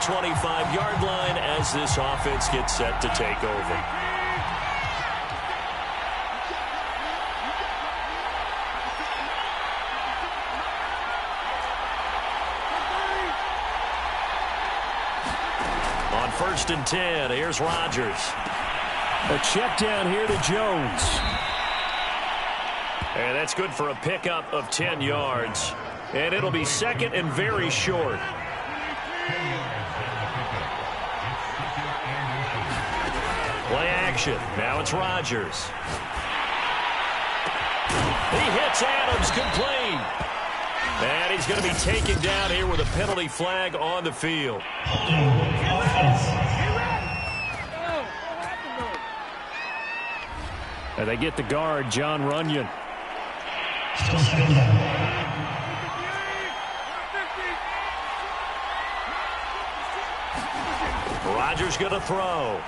25-yard line as this offense gets set to take over. On 1st and 10, here's Rodgers. A check down here to Jones. And that's good for a pickup of 10 yards. And it'll be 2nd and very short. Play action. Now it's Rodgers. He hits Adams, complete. And he's going to be taken down here with a penalty flag on the field. And they get the guard, John Runyon. Rodgers going to throw.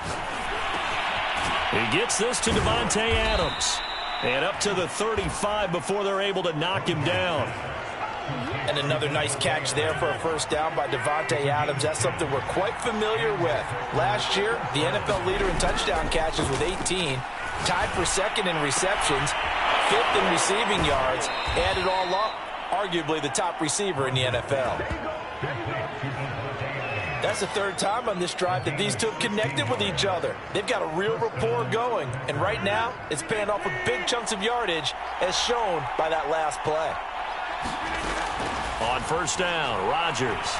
He gets this to Davante Adams. And up to the 35 before they're able to knock him down. And another nice catch there for a first down by Davante Adams. That's something we're quite familiar with. Last year, the NFL leader in touchdown catches with 18. Tied for 2nd in receptions. 5th in receiving yards. Add it all up, arguably the top receiver in the NFL. That's the 3rd time on this drive that these two have connected with each other. They've got a real rapport going. And right now, it's paying off with big chunks of yardage, as shown by that last play. On 1st down, Rodgers.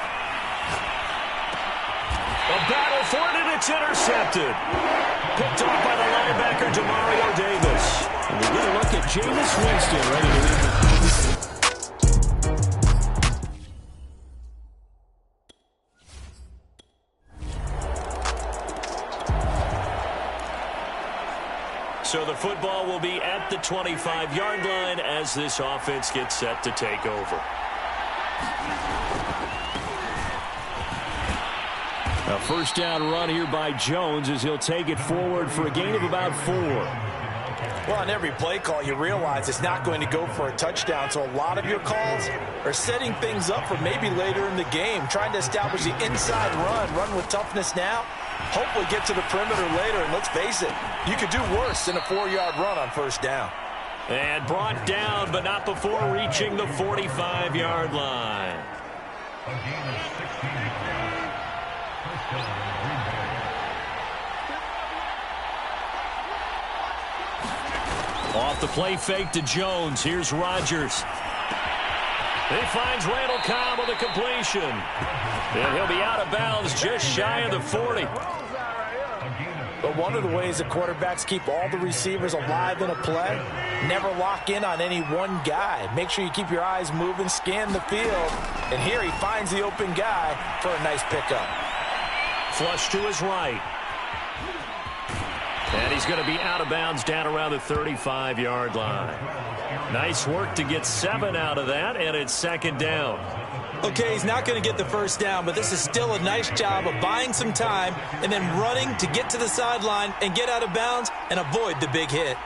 A battle for it, and it's intercepted. Picked off by the linebacker, Demario Davis. And we get a look at Jameis Winston ready to lead the... So the football will be at the 25-yard line as this offense gets set to take over. A first down run here by Jones as he'll take it forward for a gain of about 4. Well, on every play call, you realize it's not going to go for a touchdown, so a lot of your calls are setting things up for maybe later in the game, trying to establish the inside run with toughness now, hopefully get to the perimeter later, and let's face it, you could do worse than a 4-yard run on first down. And brought down, but not before reaching the 45-yard line. Off the play fake to Jones. Here's Rodgers. He finds Randall Cobb with a completion. And he'll be out of bounds just shy of the 40. But one of the ways the quarterbacks keep all the receivers alive in a play, never lock in on any one guy. Make sure you keep your eyes moving, scan the field. And here he finds the open guy for a nice pickup. Flush to his right. And he's going to be out of bounds down around the 35-yard line. Nice work to get 7 out of that, and it's 2nd down. Okay, he's not going to get the first down, but this is still a nice job of buying some time and then running to get to the sideline and get out of bounds and avoid the big hit.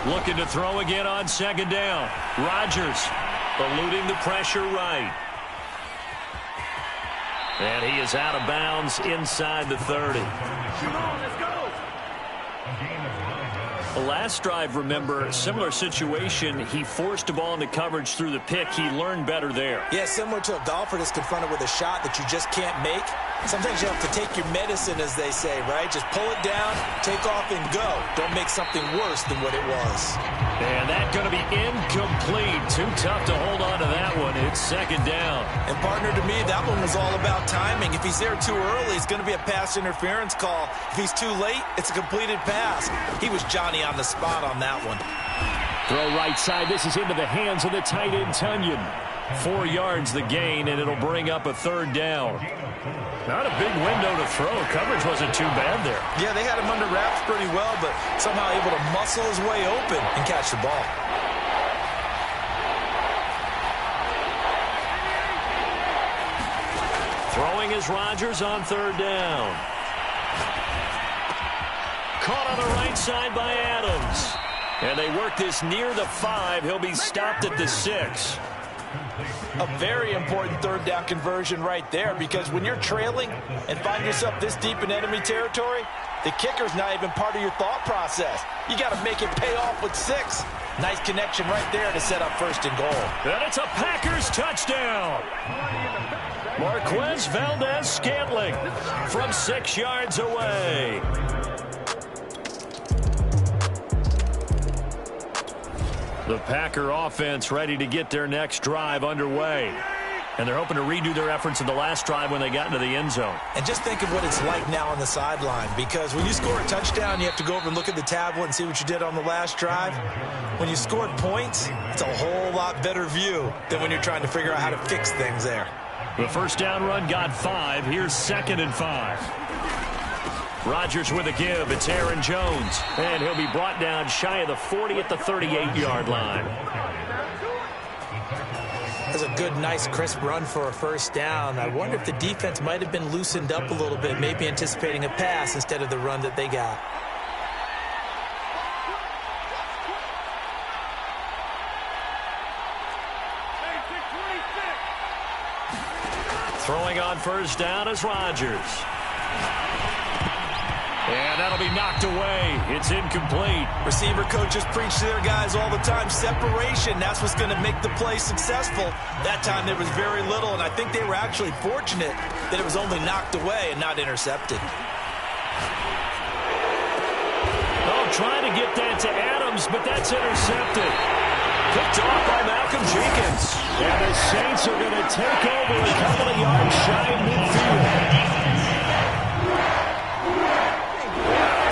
Looking to throw again on 2nd down. Rodgers eluding the pressure right. And he is out of bounds inside the 30. Let's go. The last drive, remember, similar situation. He forced a ball into coverage through the pick. He learned better there. Yeah, similar to a golfer that's confronted with a shot that you just can't make. Sometimes you have to take your medicine, as they say, right? Just pull it down, take off, and go. Don't make something worse than what it was. And that's going to be incomplete. Too tough to hold on to that one. It's 2nd down. And, partner, to me, that one was all about timing. If he's there too early, it's going to be a pass interference call. If he's too late, it's a completed pass. He was Johnny on the spot on that one. Throw right side. This is into the hands of the tight end, Tunyon. 4 yards the gain, and it'll bring up a 3rd down. Not a big window to throw. Coverage wasn't too bad there. Yeah, they had him under wraps pretty well, but somehow able to muscle his way open and catch the ball. Throwing is Rodgers on 3rd down. Caught on the right side by Adams. And they work this near the 5. He'll be stopped at the 6. A very important third down conversion right there, because when you're trailing and find yourself this deep in enemy territory, the kicker's not even part of your thought process. You got to make it pay off with 6. Nice connection right there to set up 1st and goal. And it's a Packers touchdown. Marquez Valdez-Scantling from 6 yards away. The Packer offense ready to get their next drive underway. And they're hoping to redo their efforts in the last drive when they got into the end zone. And just think of what it's like now on the sideline, because when you score a touchdown, you have to go over and look at the tablet and see what you did on the last drive. When you scored points, it's a whole lot better view than when you're trying to figure out how to fix things there. The first down run got 5. Here's 2nd and 5. Rodgers with a give. It's Aaron Jones. And he'll be brought down shy of the 40 at the 38-yard line. That's a good, nice, crisp run for a first down. I wonder if the defense might have been loosened up a little bit, maybe anticipating a pass instead of the run that they got. Throwing on first down is Rodgers. And that'll be knocked away. It's incomplete. Receiver coaches preach to their guys all the time. Separation, that's what's going to make the play successful. That time there was very little, and I think they were actually fortunate that it was only knocked away and not intercepted. Oh, trying to get that to Adams, but that's intercepted. Picked off by Malcolm Jenkins. And the Saints are going to take over a couple of yards shy of midfield.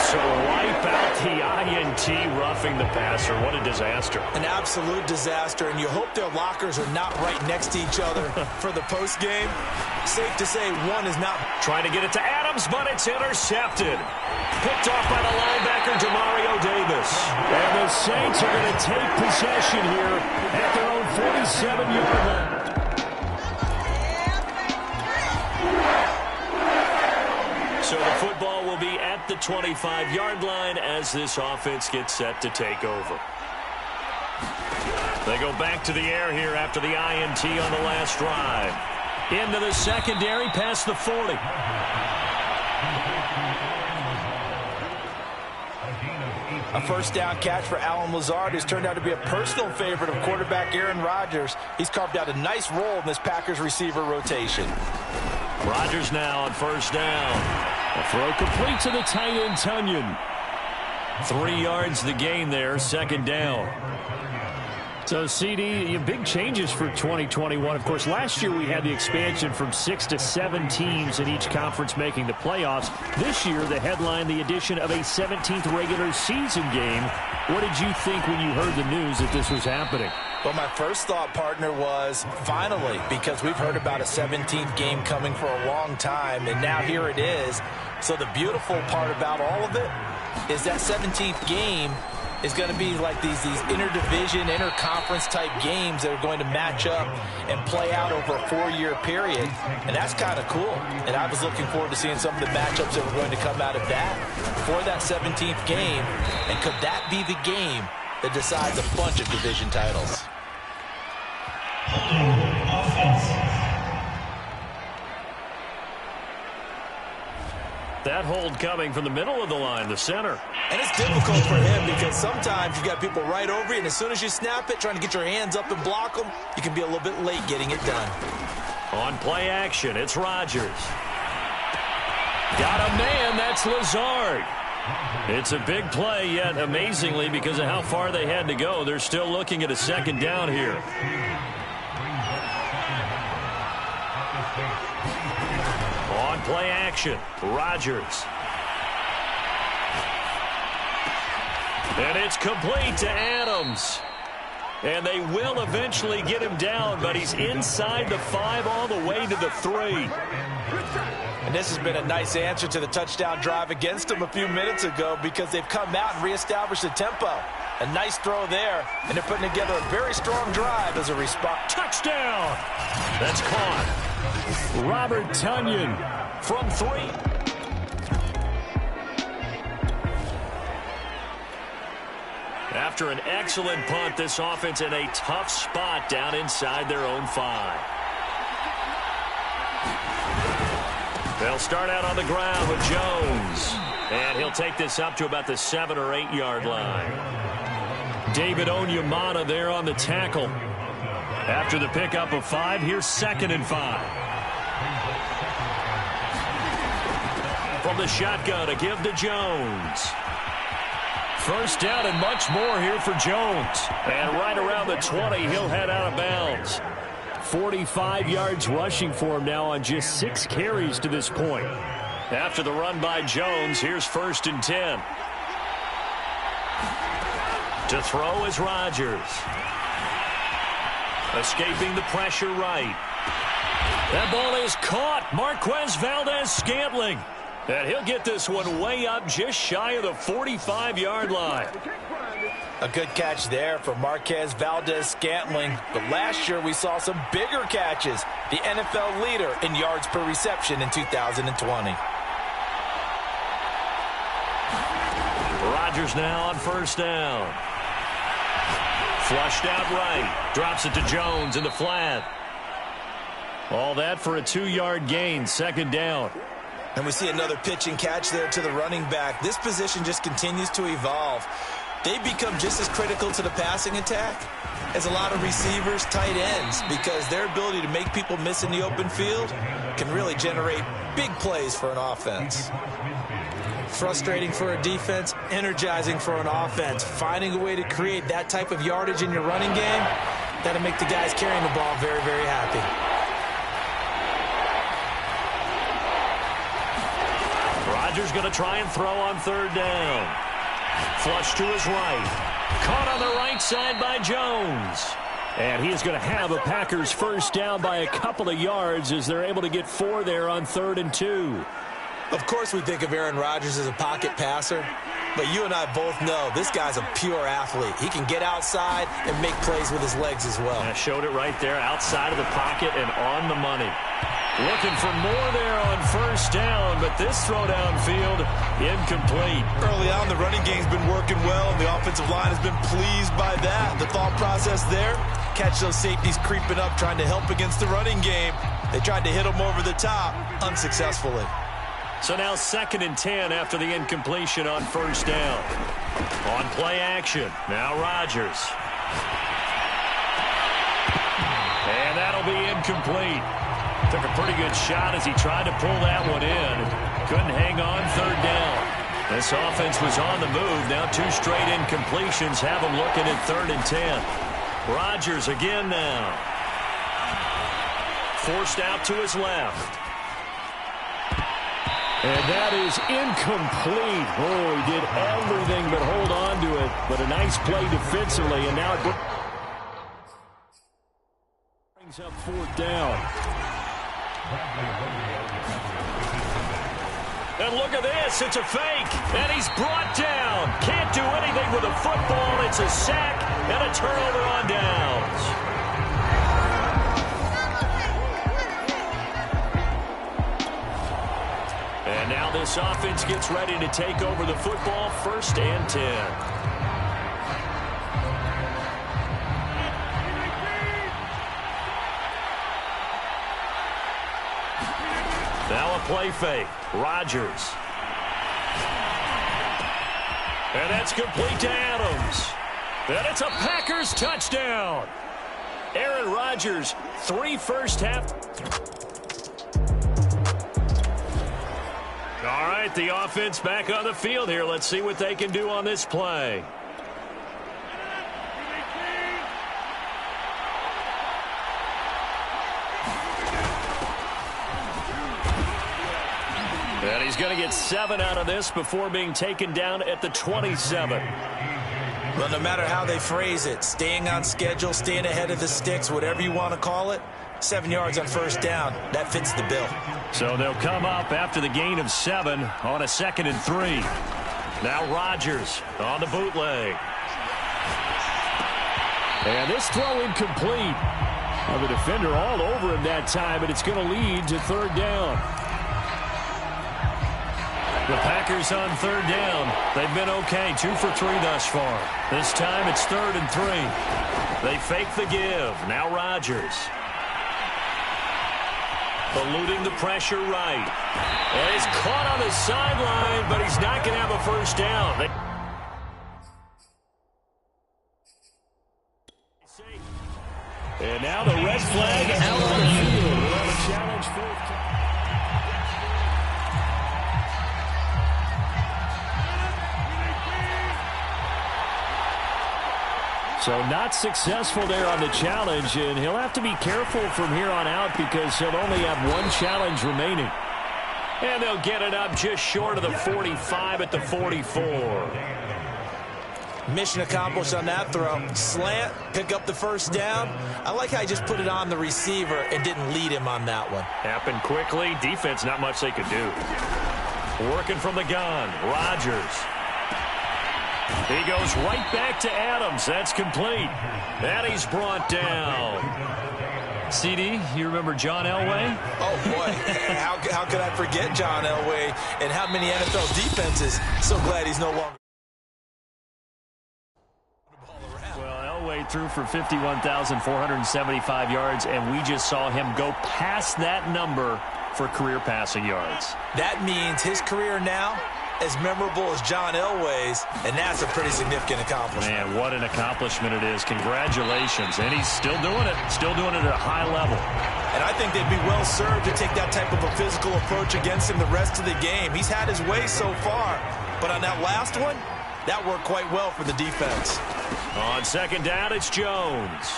So wipe out the INT, roughing the passer. What a disaster. An absolute disaster, and you hope their lockers are not right next to each other for the postgame. Safe to say one is not. Trying to get it to Adams, but it's intercepted. Picked off by the linebacker, Demario Davis. And the Saints are going to take possession here at their own 47-yard line. So the football will be at the 25-yard line as this offense gets set to take over. They go back to the air here after the INT on the last drive. Into the secondary past the 40. A first down catch for Allen Lazard, who's turned out to be a personal favorite of quarterback Aaron Rodgers. He's carved out a nice role in this Packers receiver rotation. Rodgers now on first down. A throw complete to the tight end, Tunyon. 3 yards the gain there, 2nd down. So, CD, big changes for 2021. Of course, last year we had the expansion from 6 to 7 teams in each conference making the playoffs. This year, the headline, the addition of a 17th regular season game. What did you think when you heard the news that this was happening? Well, my first thought, partner, was finally, because we've heard about a 17th game coming for a long time, and now here it is. So the beautiful part about all of it is that 17th game is going to be like these interdivision, interconference type games that are going to match up and play out over a 4-year period. And that's kind of cool. And I was looking forward to seeing some of the matchups that were going to come out of that for that 17th game. And could that be the game that decides a bunch of division titles? That hold coming from the middle of the line, the center. And it's difficult for him because sometimes you've got people right over you, and as soon as you snap it, trying to get your hands up and block them, you can be a little bit late getting it done. On play action, it's Rodgers. Got a man, that's Lazard. It's a big play, yet amazingly, because of how far they had to go, they're still looking at a 2nd down here. On play action, Rodgers. And it's complete to Adams. And they will eventually get him down, but he's inside the 5 all the way to the 3. And this has been a nice answer to the touchdown drive against them a few minutes ago, because they've come out and reestablished the tempo. A nice throw there, and they're putting together a very strong drive as a response. Touchdown! That's caught. Robert Tunyon from 3. After an excellent punt, this offense in a tough spot down inside their own 5. They'll start out on the ground with Jones. And he'll take this up to about the 7 or 8 yard line. David Onyemata there on the tackle. After the pickup of 5, here's 2nd and 5. From the shotgun, a give to Jones. First down and much more here for Jones. And right around the 20, he'll head out of bounds. 45 yards rushing for him now on just 6 carries to this point. After the run by Jones, here's 1st and 10. To throw is Rodgers. Escaping the pressure right. That ball is caught. Marquez Valdes-Scantling. And he'll get this one way up just shy of the 45-yard line. A good catch there for Marquez Valdes-Scantling. But last year we saw some bigger catches. The NFL leader in yards per reception in 2020. Rodgers now on 1st down. Flushed out right. Drops it to Jones in the flat. All that for a 2-yard gain. 2nd down. And we see another pitch and catch there to the running back. This position just continues to evolve. They become just as critical to the passing attack as a lot of receivers, tight ends, because their ability to make people miss in the open field can really generate big plays for an offense. Frustrating for a defense, energizing for an offense. Finding a way to create that type of yardage in your running game, that'll make the guys carrying the ball very, very happy. Rodgers going to try and throw on 3rd down. Flush to his right. Caught on the right side by Jones. And he is going to have a Packers 1st down by a couple of yards as they're able to get 4 there on 3rd and 2. Of course we think of Aaron Rodgers as a pocket passer, but you and I both know this guy's a pure athlete. He can get outside and make plays with his legs as well. I showed it right there, outside of the pocket and on the money. Looking for more there on 1st down, but this throw downfield incomplete. Early on, the running game's been working well, and the offensive line has been pleased by that. The thought process there, catch those safeties creeping up, trying to help against the running game. They tried to hit them over the top, unsuccessfully. So now 2nd and 10 after the incompletion on 1st down. On play action, now Rodgers. And that'll be incomplete. Took a pretty good shot as he tried to pull that one in. Couldn't hang on 3rd down. This offense was on the move. Now 2 straight incompletions have them looking at 3rd and 10. Rodgers again now. Forced out to his left. And that is incomplete. Oh, he did everything but hold on to it. But a nice play defensively, and now it brings up 4th down. And look at this. It's a fake. And he's brought down. Can't do anything with a football. It's a sack and a turnover on downs. And now this offense gets ready to take over the football. 1st and 10. Now a play fake. Rodgers. And that's complete to Adams. And it's a Packers touchdown. Aaron Rodgers, 3 first half. All right, the offense back on the field here. Let's see what they can do on this play. And he's going to get 7 out of this before being taken down at the 27. Well, no matter how they phrase it, staying on schedule, staying ahead of the sticks, whatever you want to call it, 7 yards on 1st down, that fits the bill. So they'll come up after the gain of 7 on a 2nd and 3. Now Rodgers on the bootleg. And this throw incomplete. Well, the defender all over him that time, but it's going to lead to 3rd down. The Packers on third down. They've been okay, 2 for 3 thus far. This time it's 3rd and 3. They fake the give. Now Rodgers. Eluding the pressure right. And he's caught on the sideline, but he's not going to have a first down. And now the red flag out on the field. We'll have a challenge for So not successful there on the challenge, and he'll have to be careful from here on out because he'll only have one challenge remaining. And they'll get it up just short of the 45 at the 44. Mission accomplished on that throw. Slant, pick up the first down. I like how he just put it on the receiver and didn't lead him on that one. Happened quickly. Defense, not much they could do. Working from the gun. Rodgers. He goes right back to Adams. That's complete. And he's brought down. CD, you remember John Elway? Oh, boy. How could I forget John Elway and how many NFL defenses? So glad he's no longer. Well, Elway threw for 51,475 yards, and we just saw him go past that number for career passing yards. That means his career now as memorable as John Elway's, and that's a pretty significant accomplishment. Man, what an accomplishment it is. Congratulations. And he's still doing it. Still doing it at a high level. And I think they'd be well served to take that type of a physical approach against him the rest of the game. He's had his way so far, but on that last one, that worked quite well for the defense. On second down, it's Jones.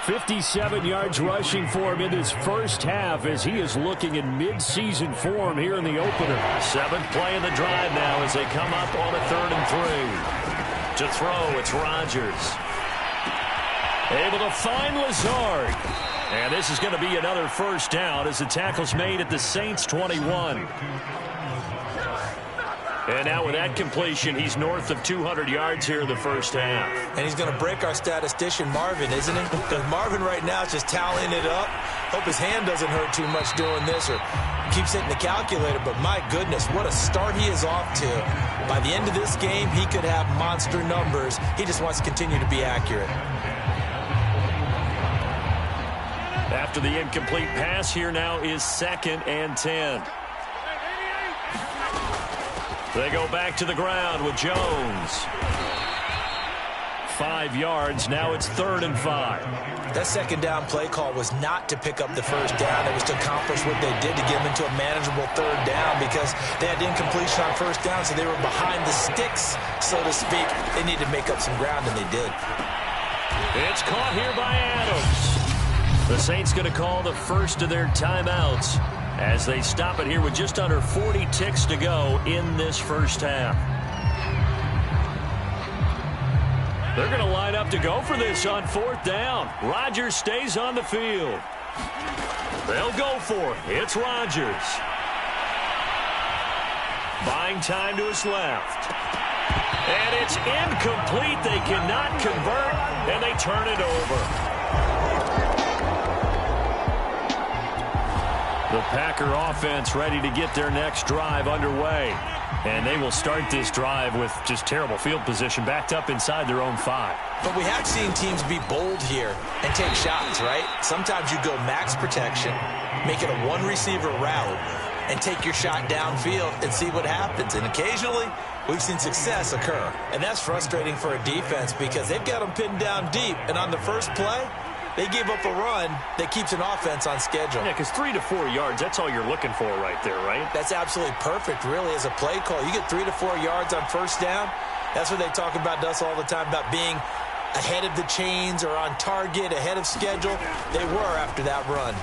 57 yards rushing for him in his first half as he is looking in mid-season form here in the opener. 7th play in the drive now as they come up on a 3rd and 3. To throw, it's Rodgers. Able to find Lazard. And this is going to be another first down as the tackle's made at the Saints' 21. And now with that completion, he's north of 200 yards here in the first half. And he's going to break our statistician, Marvin, isn't he? Because Marvin right now is just tallying it up. Hope his hand doesn't hurt too much doing this or keeps hitting the calculator. But my goodness, what a start he is off to. By the end of this game, he could have monster numbers. He just wants to continue to be accurate. After the incomplete pass, here now is 2nd and 10. They go back to the ground with Jones. 5 yards. Now it's 3rd and 5. That second down play call was not to pick up the first down. It was to accomplish what they did to get them into a manageable 3rd down because they had incompletion on first down, so they were behind the sticks, so to speak. They needed to make up some ground, and they did. It's caught here by Adams. The Saints going to call the first of their timeouts as they stop it here with just under 40 ticks to go in this first half. They're going to line up to go for this on 4th down. Rodgers stays on the field. They'll go for it. It's Rodgers. Buying time to his left. And it's incomplete. They cannot convert, and they turn it over. The Packer offense ready to get their next drive underway. And they will start this drive with just terrible field position backed up inside their own 5. But we have seen teams be bold here and take shots, right? Sometimes you go max protection, make it a one-receiver route, and take your shot downfield and see what happens. And occasionally, we've seen success occur. And that's frustrating for a defense because they've got them pinned down deep. And on the first play, they give up a run that keeps an offense on schedule. Yeah, because 3 to 4 yards, that's all you're looking for right there, right? That's absolutely perfect, really, as a play call. You get 3 to 4 yards on first down. That's what they talk about to us all the time, about being ahead of the chains or on target, ahead of schedule. They were after that run.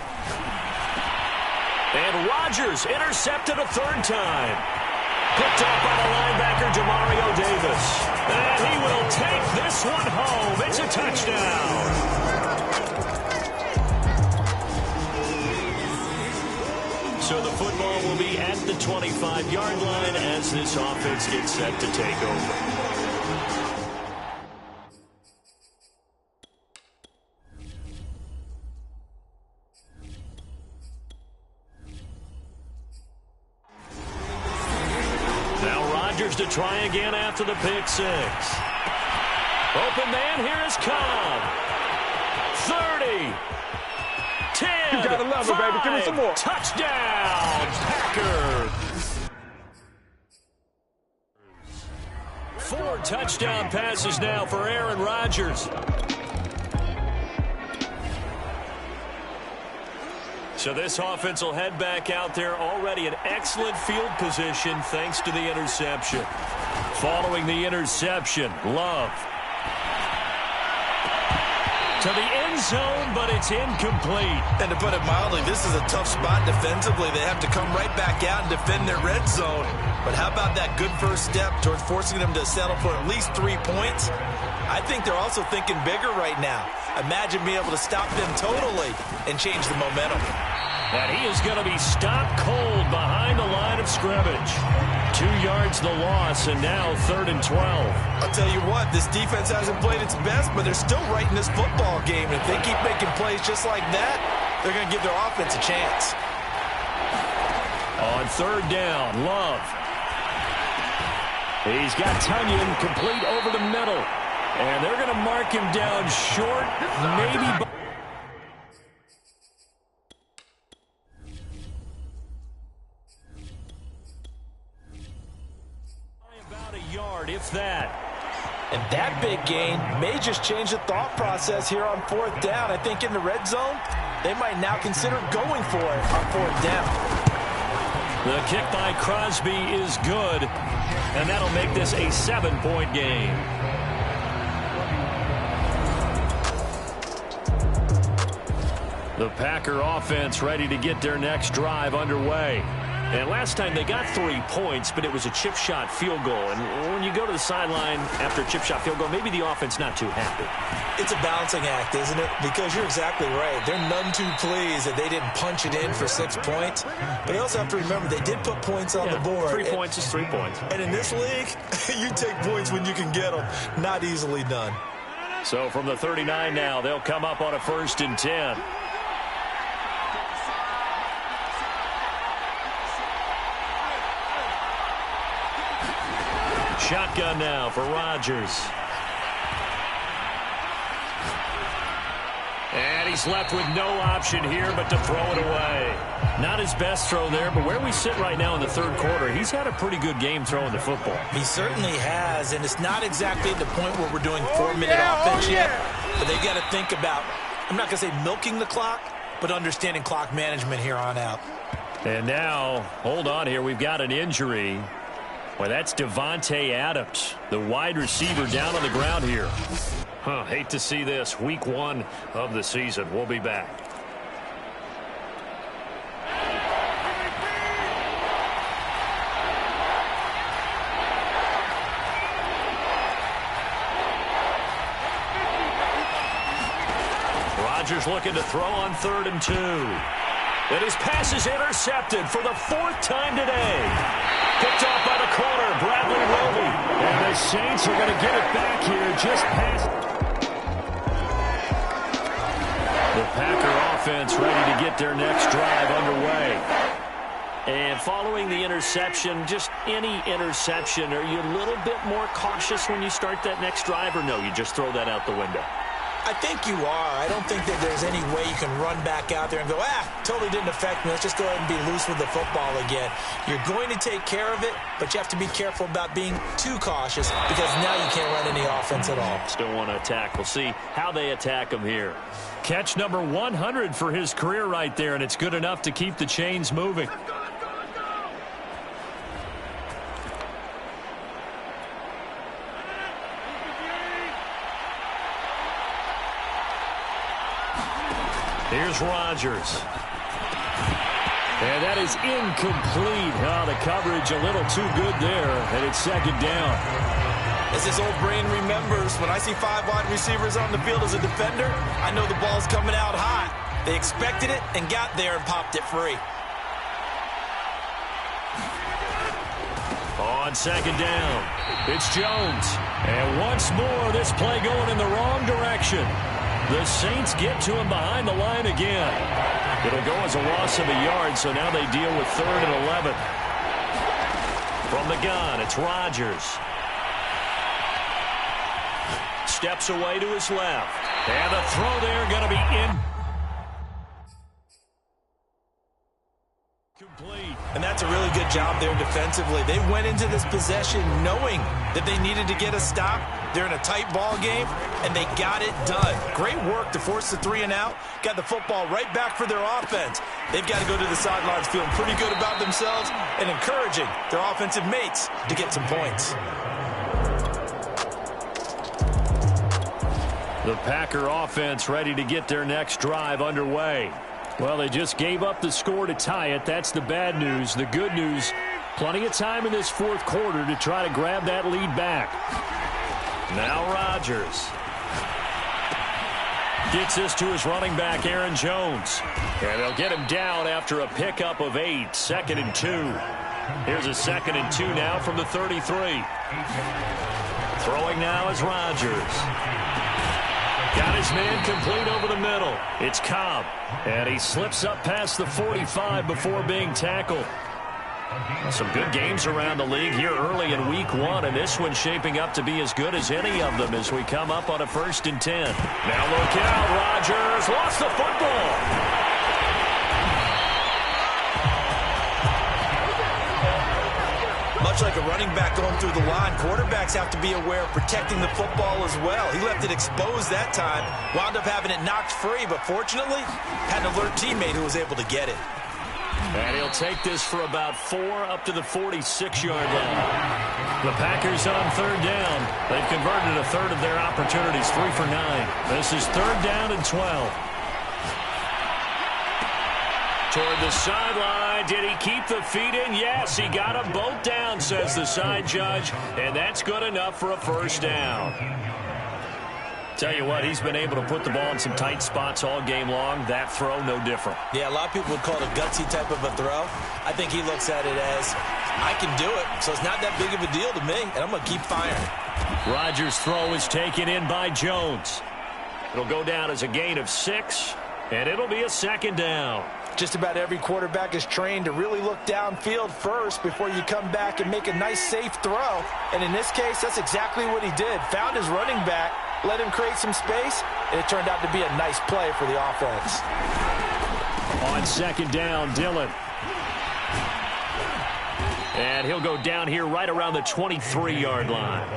And Rodgers intercepted a 3rd time. Picked up by the linebacker, Demario Davis. And he will take this one home. It's a touchdown. So the football will be at the 25-yard line as this offense gets set to take over. Rodgers to try again after the pick six. Open man, here is Cobb. 30. 10. You gotta love it, baby. Give me some more. Touchdown, Packers. 4 touchdown passes now for Aaron Rodgers. So this offense will head back out there, already in excellent field position thanks to the interception. Following the interception, Love. To the end zone, but it's incomplete. And to put it mildly, this is a tough spot defensively. They have to come right back out and defend their red zone. But how about that good first step towards forcing them to settle for at least 3 points? I think they're also thinking bigger right now. Imagine being able to stop them totally and change the momentum. And he is going to be stopped cold behind the line of scrimmage. 2 yards the loss, and now 3rd and 12. I'll tell you what, this defense hasn't played its best, but they're still right in this football game. And if they keep making plays just like that, they're going to give their offense a chance. On 3rd down, Love. He's got Tunyon complete over the middle. And they're going to mark him down short, maybe by about a yard, if that. And that big gain may just change the thought process here on 4th down. I think in the red zone, they might now consider going for it on 4th down. The kick by Crosby is good, and that'll make this a 7-point game. The Packer offense ready to get their next drive underway. And last time they got 3 points, but it was a chip shot field goal. And when you go to the sideline after a chip shot field goal, maybe the offense not too happy. It's a balancing act, isn't it? Because you're exactly right. They're none too pleased that they didn't punch it in for 6 points. But you also have to remember they did put points on the board. 3 points is 3 points. And in this league, you take points when you can get them. Not easily done. So from the 39 now, they'll come up on a 1st and 10. Shotgun now for Rodgers. And he's left with no option here but to throw it away. Not his best throw there, but where we sit right now in the 3rd quarter, he's had a pretty good game throwing the football. He certainly has, and it's not exactly at the point where we're doing 4-minute offense yet, but they got to think about, I'm not going to say milking the clock, but understanding clock management here on out. And now, hold on here, we've got an injury. Well, that's Davante Adams, the wide receiver down on the ground here. Hate to see this. Week 1 of the season. We'll be back. Rodgers looking to throw on 3rd and 2. And his pass is intercepted for the 4th time today. Picked off by the corner, Bradley Roby. And the Saints are going to get it back here just past. The Packer offense ready to get their next drive underway. And following the interception, just any interception, are you a little bit more cautious when you start that next drive, or no, you just throw that out the window? I think you are. I don't think that there's any way you can run back out there and go, totally didn't affect me. Let's just go ahead and be loose with the football again. You're going to take care of it, but you have to be careful about being too cautious because now you can't run any offense at all. Still want to attack. We'll see how they attack him here. Catch number 100 for his career right there, and it's good enough to keep the chains moving. Here's Rodgers. And that is incomplete. The coverage a little too good there, and it's 2nd down. As his old brain remembers, when I see 5 wide receivers on the field as a defender, I know the ball's coming out hot. They expected it and got there and popped it free. On 2nd down, it's Jones. And once more, this play going in the wrong direction. The Saints get to him behind the line again. It'll go as a loss of a yard, so now they deal with 3rd and 11. From the gun, it's Rodgers. Steps away to his left. And the throw there going to be incomplete. And that's a really good job there defensively. They went into this possession knowing that they needed to get a stop. They're in a tight ball game, and they got it done. Great work to force the 3 and out. Got the football right back for their offense. They've got to go to the sidelines feeling pretty good about themselves and encouraging their offensive mates to get some points. The Packer offense ready to get their next drive underway. Well, they just gave up the score to tie it. That's the bad news. The good news, plenty of time in this fourth quarter to try to grab that lead back. Now Rodgers gets this to his running back, Aaron Jones. And they'll get him down after a pickup of 8, 2nd and 2. Here's a 2nd and 2 now from the 33. Throwing now is Rodgers. Got his man complete over the middle. It's Cobb. And he slips up past the 45 before being tackled. Some good games around the league here early in week 1, and this one's shaping up to be as good as any of them as we come up on a 1st and 10. Now look out, Rodgers lost the football. Much like a running back going through the line, quarterbacks have to be aware of protecting the football as well. He left it exposed that time, wound up having it knocked free, but fortunately had an alert teammate who was able to get it. And he'll take this for about 4 up to the 46-yard line. The Packers on 3rd down. They've converted a third of their opportunities, 3 for 9. This is 3rd down and 12. Toward the sideline. Did he keep the feet in? Yes, he got them both down, says the side judge. And that's good enough for a 1st down. Tell you what, he's been able to put the ball in some tight spots all game long. That throw, no different. Yeah, a lot of people would call it a gutsy type of a throw. I think he looks at it as, I can do it, so it's not that big of a deal to me, and I'm going to keep firing. Rodgers' throw is taken in by Jones. It'll go down as a gain of 6, and it'll be a 2nd down. Just about every quarterback is trained to really look downfield first before you come back and make a nice, safe throw. And in this case, that's exactly what he did. Found his running back, let him create some space, and it turned out to be a nice play for the offense. On 2nd down, Dillon. And he'll go down here right around the 23-yard line.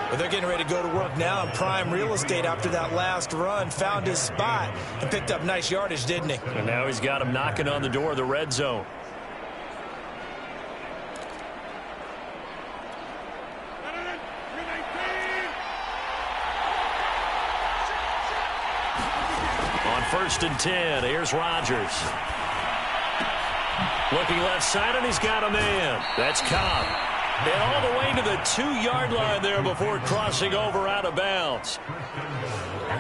Well, they're getting ready to go to work now in prime real estate after that last run. Found his spot and picked up nice yardage, didn't he? And now he's got him knocking on the door of the red zone. On 1st and 10, here's Rodgers. Looking left side, and he's got a man. That's Cobb. And all the way to the 2-yard line there before crossing over out of bounds.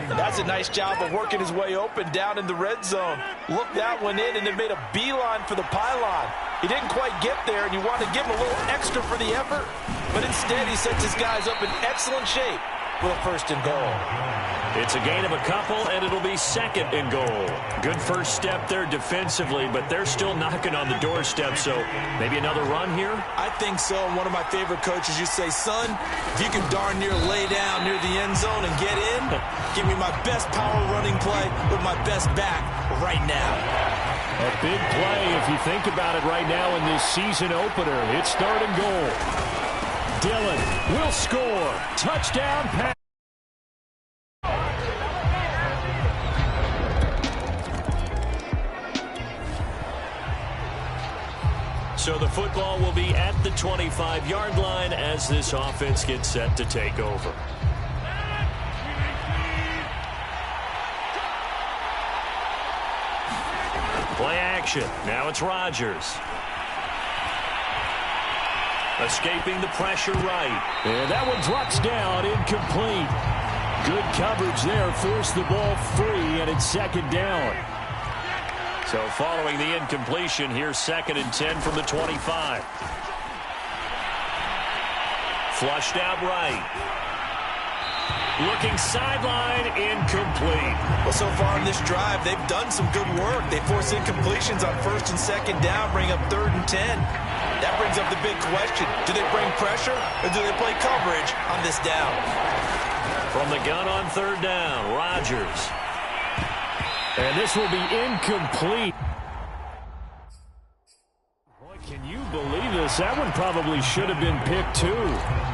That's a nice job of working his way open down in the red zone. Looked that one in and then made a beeline for the pylon. He didn't quite get there, and you want to give him a little extra for the effort. But instead, he sets his guys up in excellent shape with a 1st and goal. It's a gain of a couple, and it'll be 2nd and goal. Good first step there defensively, but they're still knocking on the doorstep, so maybe another run here? I think so. And one of my favorite coaches, you say, son, if you can darn near lay down near the end zone and get in, give me my best power running play with my best back right now. A big play if you think about it right now in this season opener. It's 3rd and goal. Dillon will score. Touchdown pass. So the football will be at the 25-yard line as this offense gets set to take over. Play action. Now it's Rodgers. Escaping the pressure right. And that one drops down, incomplete. Good coverage there, forced the ball free, and it's 2nd down. So following the incompletion, here's 2nd and 10 from the 25. Flushed out right. Looking sideline, incomplete. Well, so far in this drive, they've done some good work. They force incompletions on 1st and 2nd down, bring up 3rd and 10. That brings up the big question. Do they bring pressure or do they play coverage on this down? From the gun on 3rd down, Rodgers. And this will be incomplete. Boy, can you believe this? That one probably should have been picked too.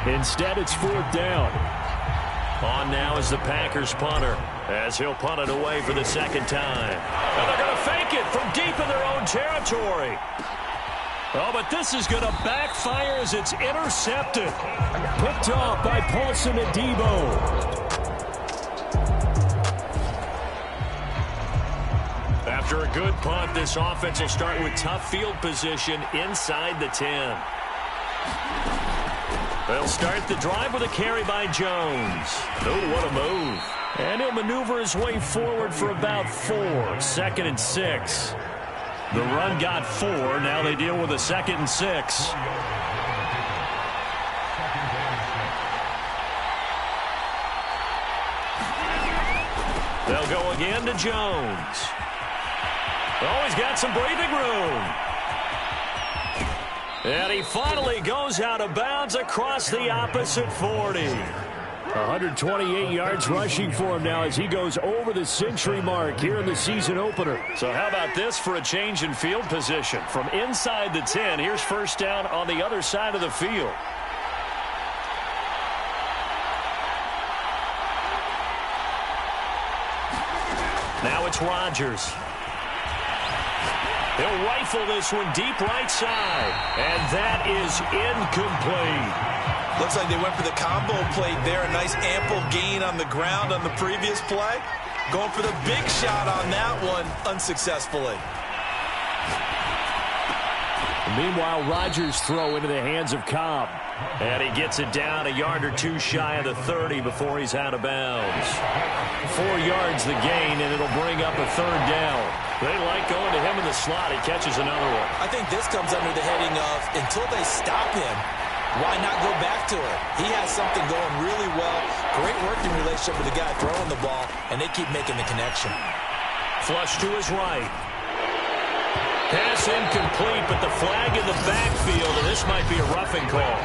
Instead, it's 4th down. On now is the Packers punter as he'll punt it away for the 2nd time. And they're going to fake it from deep in their own territory. Oh, but this is going to backfire as it's intercepted. Picked off by Paulson Adebo. After a good punt, this offense will start with tough field position inside the 10. They'll start the drive with a carry by Jones. Oh, what a move. And he'll maneuver his way forward for about 4. 2nd and 6. The run got 4. Now they deal with a 2nd and 6. They'll go again to Jones. Oh, he's got some breathing room. And he finally goes out of bounds across the opposite 40. 128 yards rushing for him now as he goes over the century mark here in the season opener. So how about this for a change in field position? From inside the 10, here's 1st down on the other side of the field. Now it's Rodgers. He'll rifle this one deep right side. And that is incomplete. Looks like they went for the combo play there. A nice ample gain on the ground on the previous play. Going for the big shot on that one unsuccessfully. Meanwhile, Rodgers' throw into the hands of Cobb. And he gets it down a yard or 2 shy of the 30 before he's out of bounds. 4 yards the gain, and it'll bring up a 3rd down. They like going to him in the slot. He catches another one. I think this comes under the heading of until they stop him, why not go back to it? He has something going really well. Great working relationship with the guy throwing the ball, and they keep making the connection. Flush to his right. Pass incomplete, but the flag in the backfield, and this might be a roughing call.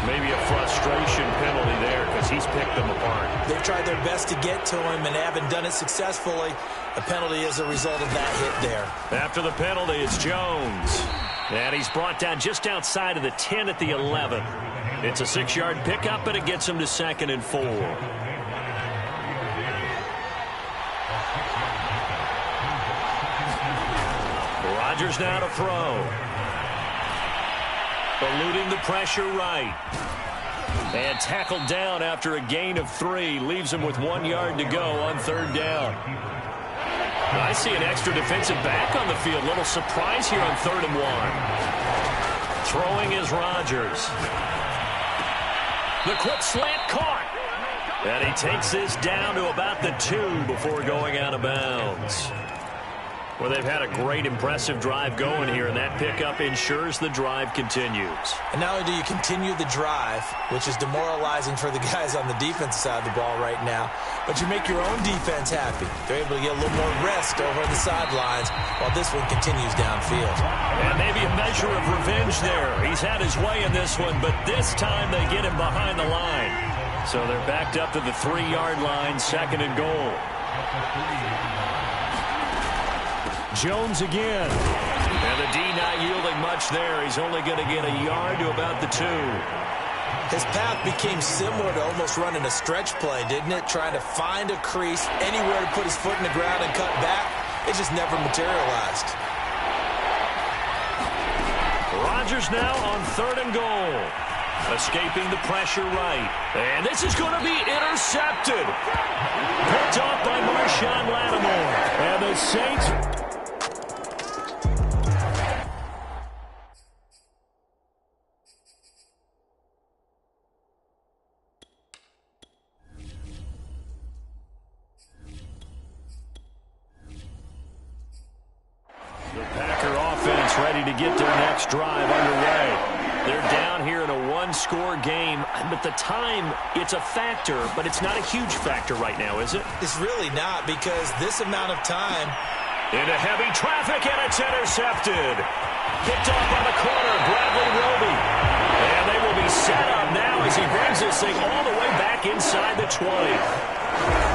Maybe a frustration penalty there because he's picked them apart. They've tried their best to get to him and haven't done it successfully. A penalty is a result of that hit there. After the penalty, it's Jones. And he's brought down just outside of the 10 at the 11. It's a 6-yard pickup, and it gets him to 2nd and 4. Rodgers now to throw. Eluding the pressure right. And tackled down after a gain of 3. Leaves him with 1 yard to go on 3rd down. I see an extra defensive back on the field. Little surprise here on 3rd and 1. Throwing is Rodgers. The quick slant caught. And he takes this down to about the 2 before going out of bounds. Well, they've had a great, impressive drive going here, and that pickup ensures the drive continues. And not only do you continue the drive, which is demoralizing for the guys on the defensive side of the ball right now, but you make your own defense happy. They're able to get a little more rest over the sidelines while this one continues downfield. And maybe a measure of revenge there. He's had his way in this one, but this time they get him behind the line. So they're backed up to the 3-yard line, 2nd and goal. Jones again. And the D not yielding much there. He's only going to get a yard to about the 2. His path became similar to almost running a stretch play, didn't it? Trying to find a crease, anywhere to put his foot in the ground and cut back. It just never materialized. Rodgers now on 3rd and goal. Escaping the pressure right. And this is going to be intercepted. Picked off by Marshawn Lattimore. And the Saints... ready to get their next drive underway. They're down here in a one-score game, but the time, it's a factor, but it's not a huge factor right now, is it? It's really not, because this amount of time... Into heavy traffic, and it's intercepted. Picked off on the corner, Bradley Roby. And they will be set up now as he brings this thing all the way back inside the 20.